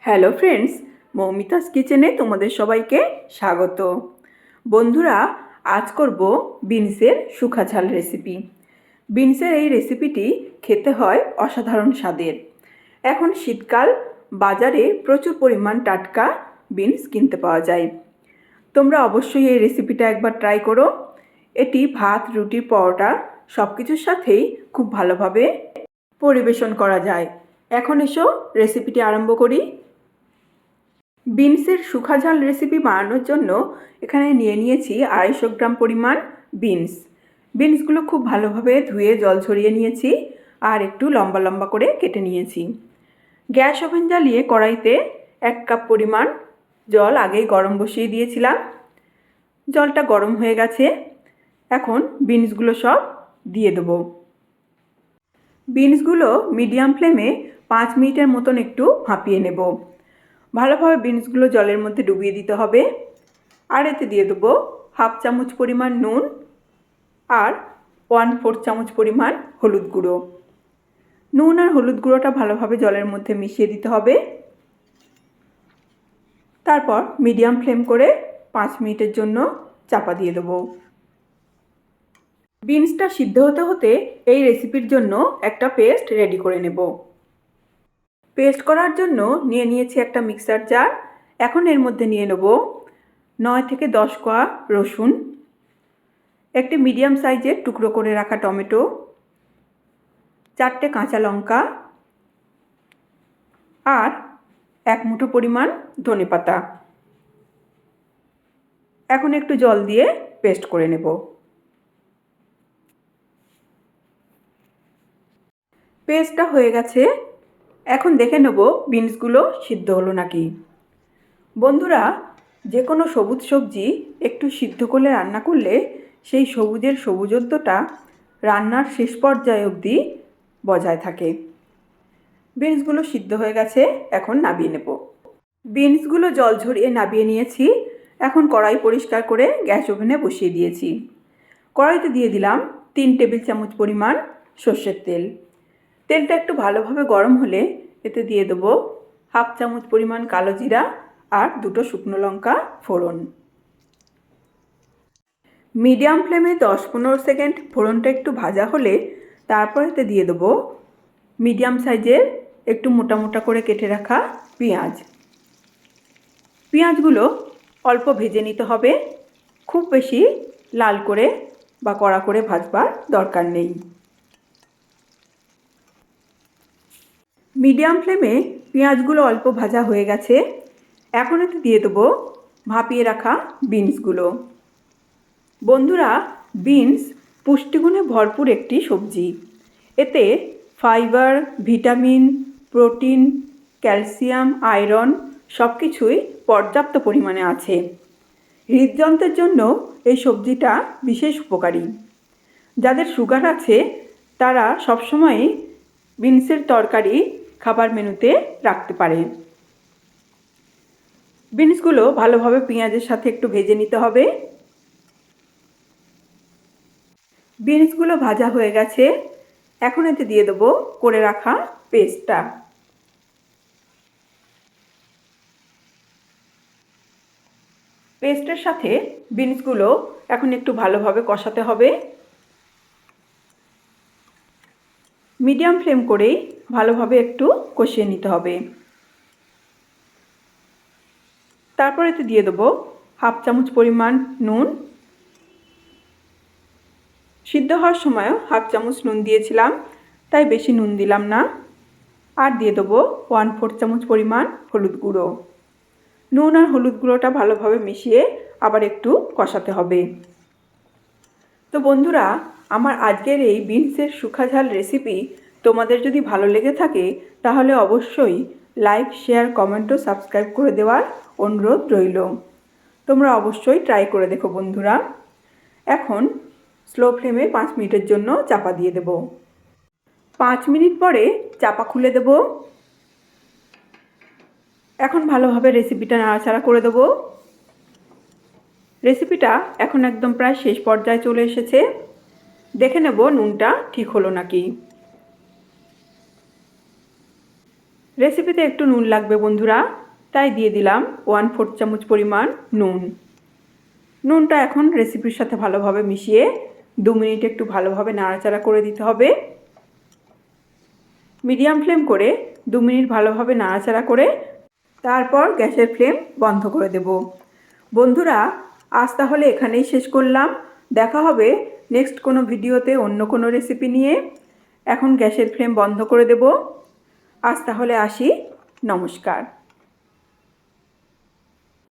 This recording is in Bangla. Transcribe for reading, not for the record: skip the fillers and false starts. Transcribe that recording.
হ্যালো ফ্রেন্ডস, মৌমিতাস কিচেনে তোমাদের সবাইকে স্বাগত। বন্ধুরা, আজ করব বিনসের শুকা ঝাল রেসিপি। বিনসের এই রেসিপিটি খেতে হয় অসাধারণ স্বাদের। এখন শীতকাল, বাজারে প্রচুর পরিমাণ টাটকা বিনস কিনতে পাওয়া যায়। তোমরা অবশ্যই এই রেসিপিটা একবার ট্রাই করো। এটি ভাত, রুটি, পরোটা সব কিছুর সাথেই খুব ভালোভাবে পরিবেশন করা যায়। এখন এসো রেসিপিটি আরম্ভ করি। বিনসের শুকা ঝাল রেসিপি বানানোর জন্য এখানে নিয়েছি 250 গ্রাম পরিমাণ বিনস। বিনসগুলো খুব ভালোভাবে ধুয়ে জল ঝরিয়ে নিয়েছি আর একটু লম্বা লম্বা করে কেটে নিয়েছি। গ্যাস ওভেন জ্বালিয়ে কড়াইতে 1 কাপ পরিমাণ জল আগেই গরম বসিয়ে দিয়েছিলাম। জলটা গরম হয়ে গেছে। এখন বিনসগুলো সব দিয়ে দেবো। বিনসগুলো মিডিয়াম ফ্লেমে 5 মিনিটের মতন একটু ভাপিয়ে নেব। ভালোভাবে বিনসগুলো জলের মধ্যে ডুবিয়ে দিতে হবে। আর এতে দিয়ে দেবো 1/2 চামচ পরিমাণ নুন আর 1/4 চামচ পরিমাণ হলুদ গুঁড়ো। নুন আর হলুদ গুঁড়োটা ভালোভাবে জলের মধ্যে মিশিয়ে দিতে হবে। তারপর মিডিয়াম ফ্লেম করে 5 মিনিটের জন্য চাপা দিয়ে দেবো। বিনসটা সিদ্ধ হতে হতে এই রেসিপির জন্য একটা পেস্ট রেডি করে নেব। পেস্ট করার জন্য নিয়েছি একটা মিক্সার জার। এখন এর মধ্যে নিয়ে নেব 9 থেকে 10 কোয়া রসুন, একটি মিডিয়াম সাইজের টুকরো করে রাখা টমেটো, 4টে কাঁচা লঙ্কা আর 1 মুঠো পরিমাণ ধনেপাতা। এখন একটু জল দিয়ে পেস্ট করে নেব। পেস্টটা হয়ে গেছে। এখন দেখে নেব বিনসগুলো সিদ্ধ হলো নাকি। বন্ধুরা, যে কোনো সবুজ সবজি একটু সিদ্ধ করে রান্না করলে সেই সবুজের সবুজত্বটা রান্নার শেষ পর্যায়ে অবধি বজায় থাকে। বিনসগুলো সিদ্ধ হয়ে গেছে, এখন নামিয়ে নেব। বিনসগুলো জল ঝরিয়ে নামিয়ে নিয়েছি। এখন কড়াই পরিষ্কার করে গ্যাস ওভেনে বসিয়ে দিয়েছি। কড়াইতে দিয়ে দিলাম 3 টেবিল চামচ পরিমাণ সর্ষের তেল। তেলটা একটু ভালোভাবে গরম হলে এতে দিয়ে দেবো 1/2 চামচ পরিমাণ কালো জিরা আর 2টো শুকনো লঙ্কা ফোড়ন। মিডিয়াম ফ্লেমে 10-15 সেকেন্ড ফোড়নটা একটু ভাজা হলে তারপর এতে দিয়ে দেবো মিডিয়াম সাইজের একটু মোটা মোটা করে কেটে রাখা পেঁয়াজ। পেঁয়াজগুলো অল্প ভেজে নিতে হবে, খুব বেশি লাল করে বা কড়া করে ভাজবার দরকার নেই। মিডিয়াম ফ্লেমে পেঁয়াজগুলো অল্প ভাজা হয়ে গেছে। এখন এতে দিয়ে দেবো ভাপিয়ে রাখা বিনসগুলো। বন্ধুরা, বিনস পুষ্টিগুণে ভরপুর একটি সবজি। এতে fibre, vitamin, protein, calcium, iron সব কিছুই পর্যাপ্ত পরিমাণে আছে। হৃদযন্ত্রের জন্য এই সবজিটা বিশেষ উপকারী। যাদের সুগার আছে তারা সবসময় বিনসের তরকারি খাবার মেনুতে রাখতে পারে। বিনসগুলো ভালোভাবে পেঁয়াজের সাথে একটু ভেজে নিতে হবে। বিনসগুলো ভাজা হয়ে গেছে। এখন এতে দিয়ে দেবো করে রাখা পেস্টটা। পেস্টের সাথে বিনসগুলো এখন একটু ভালোভাবে কষাতে হবে। মিডিয়াম ফ্লেম করেই ভালোভাবে একটু কষিয়ে নিতে হবে। তারপর এতে দিয়ে দেবো 1/2 চামচ পরিমাণ নুন। সিদ্ধ হওয়ার সময়ও 1/2 চামচ নুন দিয়েছিলাম, তাই বেশি নুন দিলাম না। আর দিয়ে দেবো 1/4 চামচ পরিমাণ হলুদ গুঁড়ো। নুন আর হলুদ গুঁড়োটা ভালোভাবে মিশিয়ে আবার একটু কষাতে হবে। তো বন্ধুরা, আমার আজকের এই বিনসের শুকা ঝাল রেসিপি তোমাদের যদি ভালো লেগে থাকে তাহলে অবশ্যই লাইক, শেয়ার, কমেন্ট ও সাবস্ক্রাইব করে দেওয়ার অনুরোধ রইল। তোমরা অবশ্যই ট্রাই করে দেখো বন্ধুরা। এখন স্লো ফ্লেমে 5 মিনিটের জন্য চাপা দিয়ে দেব। 5 মিনিট পরে চাপা খুলে দেব। এখন ভালোভাবে রেসিপিটা নাড়াচাড়া করে দেবো। রেসিপিটা এখন একদম প্রায় শেষ পর্যায়ে চলে এসেছে। দেখে নেব নুনটা ঠিক হলো নাকি। রেসিপিতে একটু নুন লাগবে বন্ধুরা, তাই দিয়ে দিলাম 1/4 চামচ পরিমাণ নুন। নুনটা এখন রেসিপির সাথে ভালোভাবে মিশিয়ে 2 মিনিট একটু ভালোভাবে নাড়াচাড়া করে দিতে হবে। মিডিয়াম ফ্লেম করে 2 মিনিট ভালোভাবে নাড়াচাড়া করে তারপর গ্যাসের ফ্লেম বন্ধ করে দেব। বন্ধুরা, আজ তাহলে এখানেই শেষ করলাম। দেখা হবে নেক্সট কোনো ভিডিওতে অন্য কোনো রেসিপি নিয়ে। এখন গ্যাসের ফ্লেম বন্ধ করে দেব। আজ তাহলে আসি, নমস্কার।